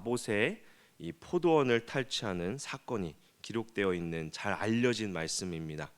나봇의 이 포도원을 탈취하는 사건이 기록되어 있는 잘 알려진 말씀입니다.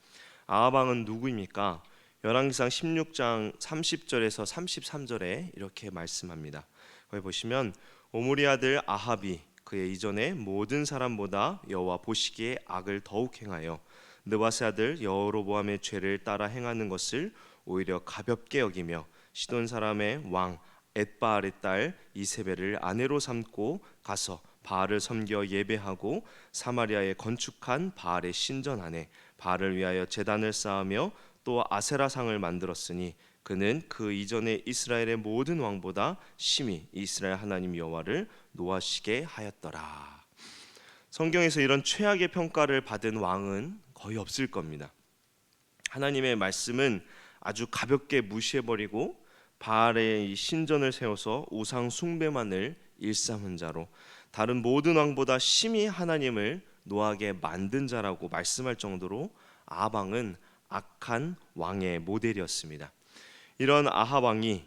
아합 왕은 누구입니까? 열왕기상 16장 30절에서 33절에 이렇게 말씀합니다. 거기 보시면 오므리 아들 아합이 그의 이전에 모든 사람보다 여호와 보시기에 악을 더욱 행하여 느바세 아들 여로보암의 죄를 따라 행하는 것을 오히려 가볍게 여기며 시돈 사람의 왕 엣바알의 딸 이세벨을 아내로 삼고 가서 바알을 섬겨 예배하고 사마리아에 건축한 바알의 신전 안에 바알을 위하여 제단을 쌓으며 또 아세라상을 만들었으니 그는 그 이전에 이스라엘의 모든 왕보다 심히 이스라엘 하나님 여호와를 노하시게 하였더라. 성경에서 이런 최악의 평가를 받은 왕은 거의 없을 겁니다. 하나님의 말씀은 아주 가볍게 무시해버리고 바알의 신전을 세워서 우상 숭배만을 일삼은 자로 다른 모든 왕보다 심히 하나님을 노하게 만든 자라고 말씀할 정도로 아합 왕은 악한 왕의 모델이었습니다. 이런 아합 왕이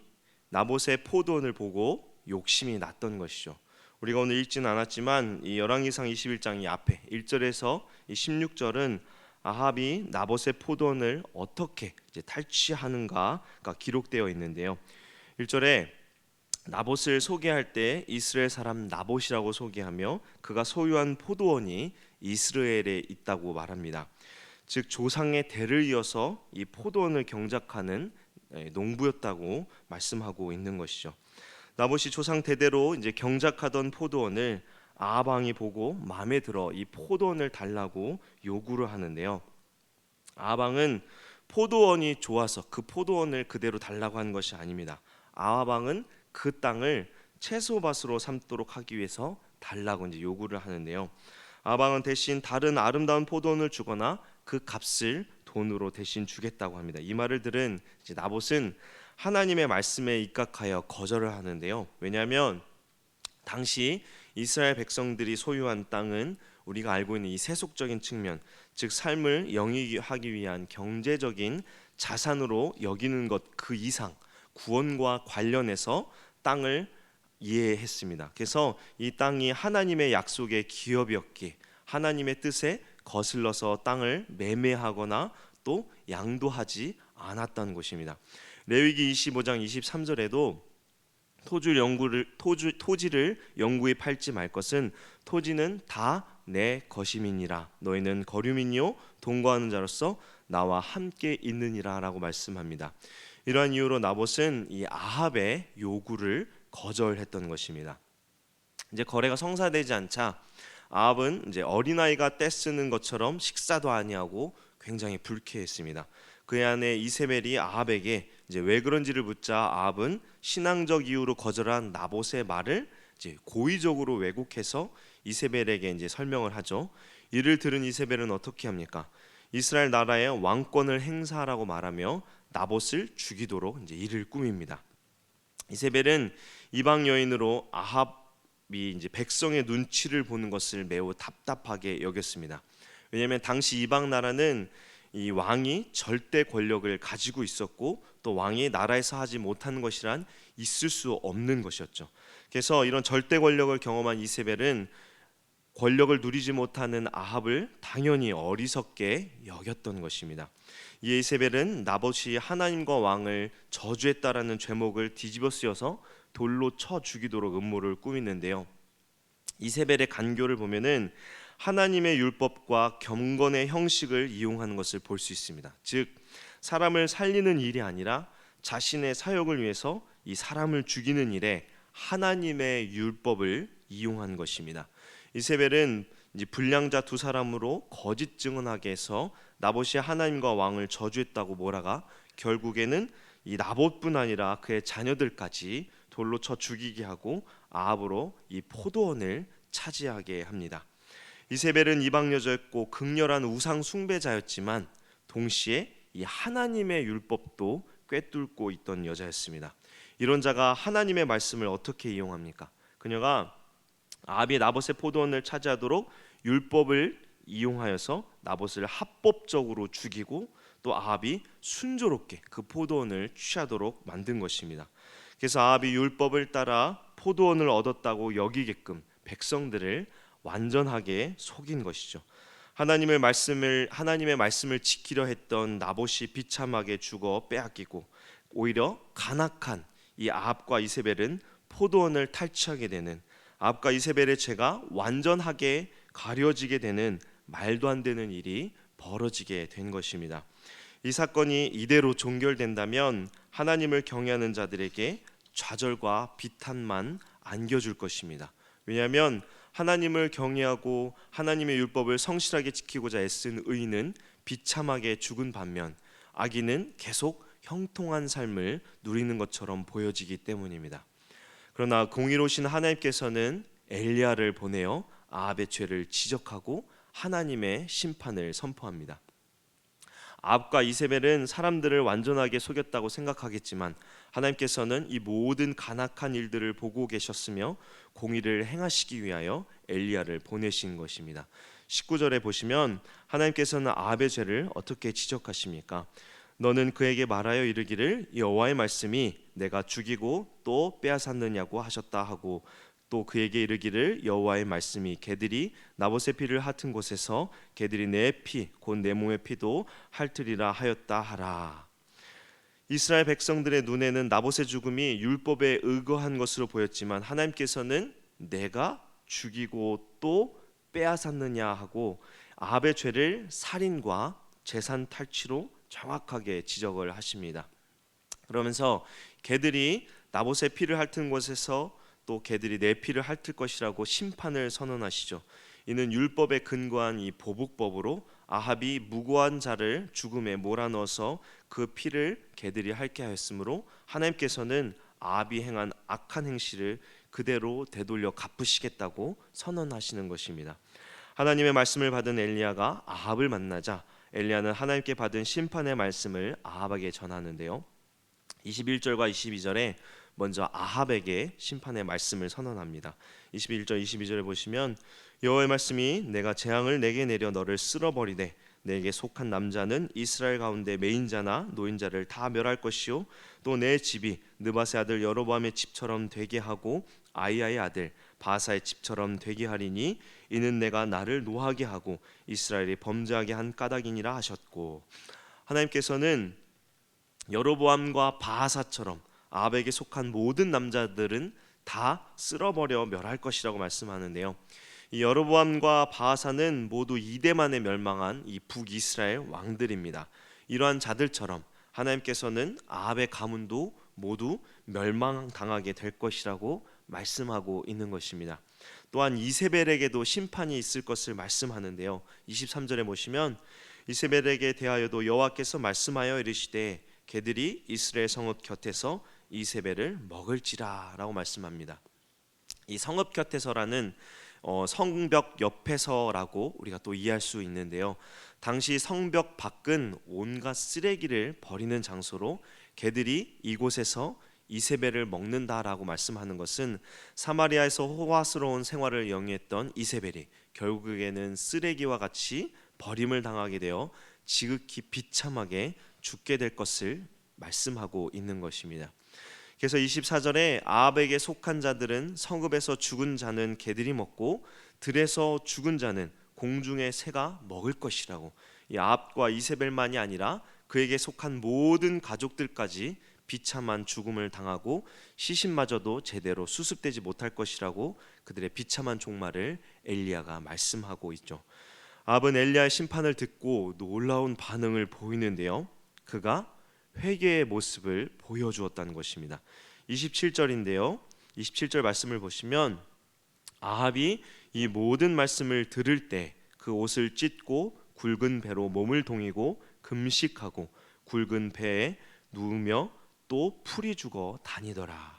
나봇의 포도원을 보고 욕심이 났던 것이죠. 우리가 오늘 읽지는 않았지만 이 열왕기상 21장 이 앞에 1절에서 16절은 아합이 나봇의 포도원을 어떻게 탈취하는가가 기록되어 있는데요. 1절에 나봇을 소개할 때 이스라엘 사람 나봇이라고 소개하며 그가 소유한 포도원이 이스라엘에 있다고 말합니다. 즉 조상의 대를 이어서 이 포도원을 경작하는 농부였다고 말씀하고 있는 것이죠. 나봇이 조상 대대로 이제 경작하던 포도원을 아합 왕이 보고 마음에 들어 이 포도원을 달라고 요구를 하는데요. 아합 왕은 포도원이 좋아서 그 포도원을 그대로 달라고 한 것이 아닙니다. 아합 왕은 그 땅을 채소밭으로 삼도록 하기 위해서 달라고 이제 요구를 하는데요. 아합 왕은 대신 다른 아름다운 포도원을 주거나 그 값을 돈으로 대신 주겠다고 합니다. 이 말을 들은 이제 나봇은 하나님의 말씀에 입각하여 거절을 하는데요. 왜냐하면 당시 이스라엘 백성들이 소유한 땅은 우리가 알고 있는 이 세속적인 측면, 즉 삶을 영위하기 위한 경제적인 자산으로 여기는 것 그 이상 구원과 관련해서 땅을 이해했습니다. 그래서 이 땅이 하나님의 약속의 기업이었기에 하나님의 뜻에 거슬러서 땅을 매매하거나 또 양도하지 않았다는 것입니다. 레위기 25장 23절에도 토지를 영구히 팔지 말 것은 토지는 다 내 것임이니라 너희는 거류민이요 동거하는 자로서 나와 함께 있느니라 라고 말씀합니다. 이러한 이유로 나봇은 이 아합의 요구를 거절했던 것입니다. 이제 거래가 성사되지 않자 아합은 이제 어린아이가 떼쓰는 것처럼 식사도 아니하고 굉장히 불쾌했습니다. 그의 아내 이세벨이 아합에게 이제 왜 그런지를 묻자 아합은 신앙적 이유로 거절한 나봇의 말을 이제 고의적으로 왜곡해서 이세벨에게 이제 설명을 하죠. 이를 들은 이세벨은 어떻게 합니까? 이스라엘 나라의 왕권을 행사하라고 말하며 나봇을 죽이도록 이제 이를 꾸밉니다. 이세벨은 이방 여인으로 아합이 이제 백성의 눈치를 보는 것을 매우 답답하게 여겼습니다. 왜냐하면 당시 이방 나라는 이 왕이 절대 권력을 가지고 있었고 또 왕이 나라에서 하지 못하는 것이란 있을 수 없는 것이었죠. 그래서 이런 절대 권력을 경험한 이세벨은 권력을 누리지 못하는 아합을 당연히 어리석게 여겼던 것입니다. 이에 이세벨은 나봇이 하나님과 왕을 저주했다라는 죄목을 뒤집어 쓰여서 돌로 쳐 죽이도록 음모를 꾸미는데요. 이세벨의 간교를 보면은 하나님의 율법과 경건의 형식을 이용하는 것을 볼 수 있습니다. 즉 사람을 살리는 일이 아니라 자신의 사역을 위해서 이 사람을 죽이는 일에 하나님의 율법을 이용한 것입니다. 이세벨은 이제 불량자 두 사람으로 거짓 증언하게 해서 나봇이 하나님과 왕을 저주했다고 몰아가 결국에는 이 나봇뿐 아니라 그의 자녀들까지 돌로 쳐 죽이게 하고 아합으로 이 포도원을 차지하게 합니다. 이세벨은 이방 여자였고 극렬한 우상 숭배자였지만 동시에 이 하나님의 율법도 꿰뚫고 있던 여자였습니다. 이런 자가 하나님의 말씀을 어떻게 이용합니까? 그녀가 아합이 나봇의 포도원을 차지하도록 율법을 이용하여서 나봇을 합법적으로 죽이고 또 아합이 순조롭게 그 포도원을 취하도록 만든 것입니다. 그래서 아합이 율법을 따라 포도원을 얻었다고 여기게끔 백성들을 완전하게 속인 것이죠. 하나님의 말씀을 지키려 했던 나봇이 비참하게 죽어 빼앗기고, 오히려 간악한 이 아합과 이세벨은 포도원을 탈취하게 되는, 아합과 이세벨의 죄가 완전하게 가려지게 되는 말도 안 되는 일이 벌어지게 된 것입니다. 이 사건이 이대로 종결된다면 하나님을 경외하는 자들에게 좌절과 비탄만 안겨줄 것입니다. 왜냐하면 하나님을 경외하고 하나님의 율법을 성실하게 지키고자 애쓴 의인은 비참하게 죽은 반면, 악인은 계속 형통한 삶을 누리는 것처럼 보여지기 때문입니다. 그러나 공의로우신 하나님께서는 엘리야를 보내어 아합의 죄를 지적하고 하나님의 심판을 선포합니다. 아합과 이세벨은 사람들을 완전하게 속였다고 생각하겠지만, 하나님께서는 이 모든 간악한 일들을 보고 계셨으며 공의를 행하시기 위하여 엘리야를 보내신 것입니다. 19절에 보시면 하나님께서는 아합의 죄를 어떻게 지적하십니까? 너는 그에게 말하여 이르기를 여호와의 말씀이 내가 죽이고 또 빼앗았느냐고 하셨다 하고, 또 그에게 이르기를 여호와의 말씀이 개들이 나봇의 피를 핥은 곳에서 개들이 내 피 곧 내 몸의 피도 핥으리라 하였다 하라. 이스라엘 백성들의 눈에는 나봇의 죽음이 율법에 의거한 것으로 보였지만, 하나님께서는 내가 죽이고 또 빼앗았느냐 하고 아합의 죄를 살인과 재산 탈취로 정확하게 지적을 하십니다. 그러면서 개들이 나봇의 피를 핥은 곳에서 또 개들이 내 피를 핥을 것이라고 심판을 선언하시죠. 이는 율법에 근거한 이 보복법으로 아합이 무고한 자를 죽음에 몰아넣어서 그 피를 개들이 핥게 하였으므로, 하나님께서는 아합이 행한 악한 행실을 그대로 되돌려 갚으시겠다고 선언하시는 것입니다. 하나님의 말씀을 받은 엘리야가 아합을 만나자 엘리야는 하나님께 받은 심판의 말씀을 아합에게 전하는데요. 21절과 22절에 먼저 아합에게 심판의 말씀을 선언합니다. 21절 22절에 보시면 여호와의 말씀이 내가 재앙을 내게 내려 너를 쓸어버리되 내게 속한 남자는 이스라엘 가운데 매인자나 노인자를 다 멸할 것이요 또 내 집이 느밧의 아들 여로보암의 집처럼 되게 하고 아히야의 아들 바하사의 집처럼 되게 하리니 이는 내가 나를 노하게 하고 이스라엘이 범죄하게 한 까닭이니라 하셨고, 하나님께서는 여로보암과 바하사처럼 아합에게 속한 모든 남자들은 다 쓸어버려 멸할 것이라고 말씀하는데요. 이 여로보암과 바하사는 모두 이대만에 멸망한 이 북이스라엘 왕들입니다. 이러한 자들처럼 하나님께서는 아합의 가문도 모두 멸망당하게 될 것이라고 말씀하고 있는 것입니다. 또한 이세벨에게도 심판이 있을 것을 말씀하는데요. 23절에 보시면 이세벨에게 대하여도 여호와께서 말씀하여 이르시되 개들이 이스라엘 성읍 곁에서 이세벨을 먹을지라 라고 말씀합니다. 이 성읍 곁에서라는 성벽 옆에서라고 우리가 또 이해할 수 있는데요. 당시 성벽 밖은 온갖 쓰레기를 버리는 장소로 개들이 이곳에서 이세벨을 먹는다라고 말씀하는 것은 사마리아에서 호화스러운 생활을 영위했던 이세벨이 결국에는 쓰레기와 같이 버림을 당하게 되어 지극히 비참하게 죽게 될 것을 말씀하고 있는 것입니다. 그래서 24절에 아합에게 속한 자들은 성읍에서 죽은 자는 개들이 먹고 들에서 죽은 자는 공중의 새가 먹을 것이라고, 이 아합과 이세벨만이 아니라 그에게 속한 모든 가족들까지 비참한 죽음을 당하고 시신마저도 제대로 수습되지 못할 것이라고 그들의 비참한 종말을 엘리야가 말씀하고 있죠. 아합은 엘리야의 심판을 듣고 놀라운 반응을 보이는데요. 그가 회개의 모습을 보여주었다는 것입니다. 27절인데요. 27절 말씀을 보시면 아합이 이 모든 말씀을 들을 때 그 옷을 찢고 굵은 배로 몸을 동이고 금식하고 굵은 배에 누우며 또 풀이 죽어 다니더라.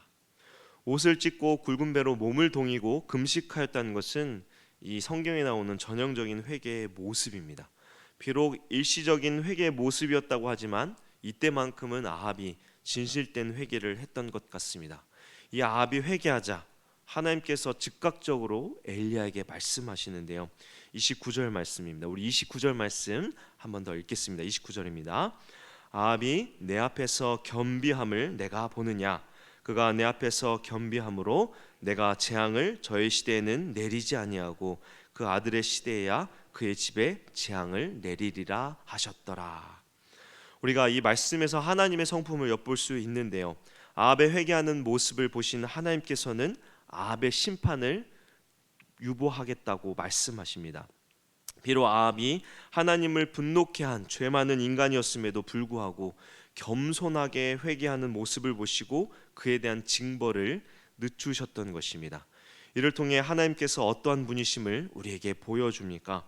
옷을 찢고 굵은 배로 몸을 동이고 금식하였다는 것은 이 성경에 나오는 전형적인 회개의 모습입니다. 비록 일시적인 회개의 모습이었다고 하지만 이때만큼은 아합이 진실된 회개를 했던 것 같습니다. 이 아합이 회개하자 하나님께서 즉각적으로 엘리야에게 말씀하시는데요. 29절 말씀입니다. 우리 29절 말씀 한 번 더 읽겠습니다. 29절입니다. 아합이 내 앞에서 겸비함을 내가 보느냐? 그가 내 앞에서 겸비함으로 내가 재앙을 저의 시대에는 내리지 아니하고 그 아들의 시대에야 그의 집에 재앙을 내리리라 하셨더라. 우리가 이 말씀에서 하나님의 성품을 엿볼 수 있는데요. 아합의 회개하는 모습을 보신 하나님께서는 아합의 심판을 유보하겠다고 말씀하십니다. 비록 아합이 하나님을 분노케 한 죄 많은 인간이었음에도 불구하고 겸손하게 회개하는 모습을 보시고 그에 대한 징벌을 늦추셨던 것입니다. 이를 통해 하나님께서 어떠한 분이심을 우리에게 보여줍니까?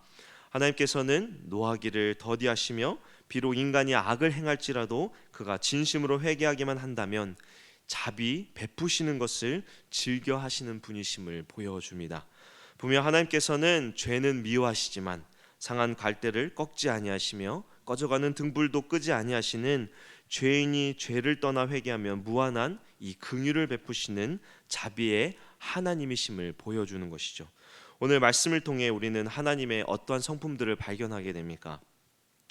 하나님께서는 노하기를 더디하시며 비록 인간이 악을 행할지라도 그가 진심으로 회개하기만 한다면 자비 베푸시는 것을 즐겨 하시는 분이심을 보여줍니다. 분명 하나님께서는 죄는 미워하시지만 상한 갈대를 꺾지 아니하시며 꺼져가는 등불도 끄지 아니하시는 죄인이 죄를 떠나 회개하면 무한한 이 긍휼을 베푸시는 자비의 하나님이심을 보여주는 것이죠. 오늘 말씀을 통해 우리는 하나님의 어떠한 성품들을 발견하게 됩니까?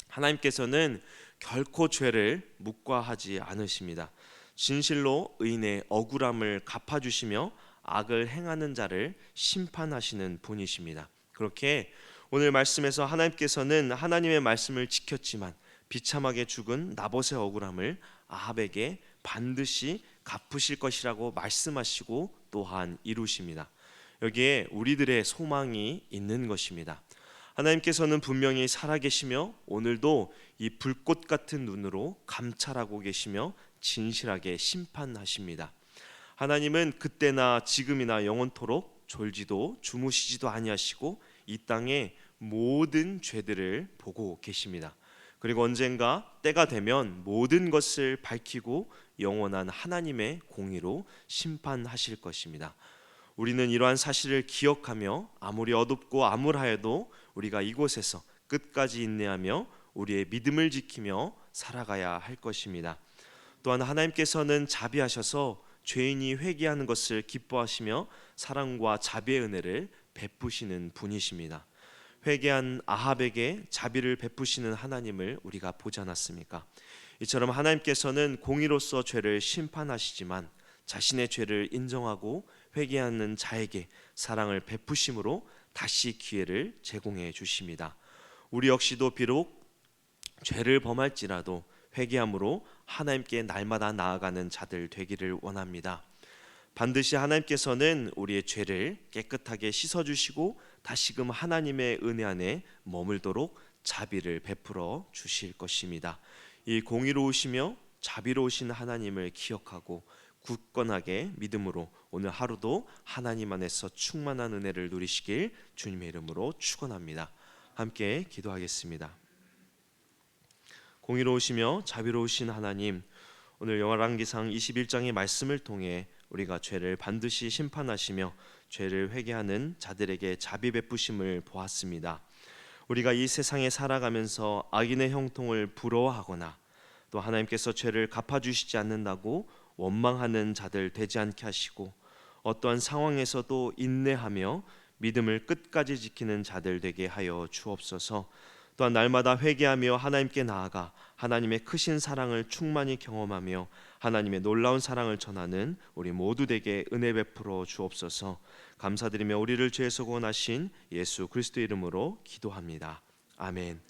하나님께서는 결코 죄를 묵과하지 않으십니다. 진실로 의인의 억울함을 갚아주시며 악을 행하는 자를 심판하시는 분이십니다. 그렇게 오늘 말씀에서 하나님께서는 하나님의 말씀을 지켰지만 비참하게 죽은 나봇의 억울함을 아합에게 반드시 갚으실 것이라고 말씀하시고 또한 이루십니다. 여기에 우리들의 소망이 있는 것입니다. 하나님께서는 분명히 살아계시며 오늘도 이 불꽃 같은 눈으로 감찰하고 계시며 진실하게 심판하십니다. 하나님은 그때나 지금이나 영원토록 졸지도 주무시지도 아니하시고 이 땅의 모든 죄들을 보고 계십니다. 그리고 언젠가 때가 되면 모든 것을 밝히고 영원한 하나님의 공의로 심판하실 것입니다. 우리는 이러한 사실을 기억하며 아무리 어둡고 암울하여도 우리가 이곳에서 끝까지 인내하며 우리의 믿음을 지키며 살아가야 할 것입니다. 또한 하나님께서는 자비하셔서 죄인이 회개하는 것을 기뻐하시며 사랑과 자비의 은혜를 베푸시는 분이십니다. 회개한 아합에게 자비를 베푸시는 하나님을 우리가 보지 않았습니까? 이처럼 하나님께서는 공의로서 죄를 심판하시지만 자신의 죄를 인정하고 회개하는 자에게 사랑을 베푸심으로 다시 기회를 제공해 주십니다. 우리 역시도 비록 죄를 범할지라도 회개함으로 하나님께 날마다 나아가는 자들 되기를 원합니다. 반드시 하나님께서는 우리의 죄를 깨끗하게 씻어주시고 다시금 하나님의 은혜 안에 머물도록 자비를 베풀어 주실 것입니다. 이 공의로우시며 자비로우신 하나님을 기억하고 굳건하게 믿음으로 오늘 하루도 하나님 안에서 충만한 은혜를 누리시길 주님의 이름으로 축원합니다. 함께 기도하겠습니다. 공의로우시며 자비로우신 하나님, 오늘 열왕기상 21장의 말씀을 통해 우리가 죄를 반드시 심판하시며 죄를 회개하는 자들에게 자비 베푸심을 보았습니다. 우리가 이 세상에 살아가면서 악인의 형통을 부러워하거나 또 하나님께서 죄를 갚아주시지 않는다고 원망하는 자들 되지 않게 하시고 어떠한 상황에서도 인내하며 믿음을 끝까지 지키는 자들 되게 하여 주옵소서. 또한 날마다 회개하며 하나님께 나아가 하나님의 크신 사랑을 충만히 경험하며 하나님의 놀라운 사랑을 전하는 우리 모두 되게 은혜 베풀어 주옵소서. 감사드리며 우리를 죄에서 구원하신 예수 그리스도 이름으로 기도합니다. 아멘.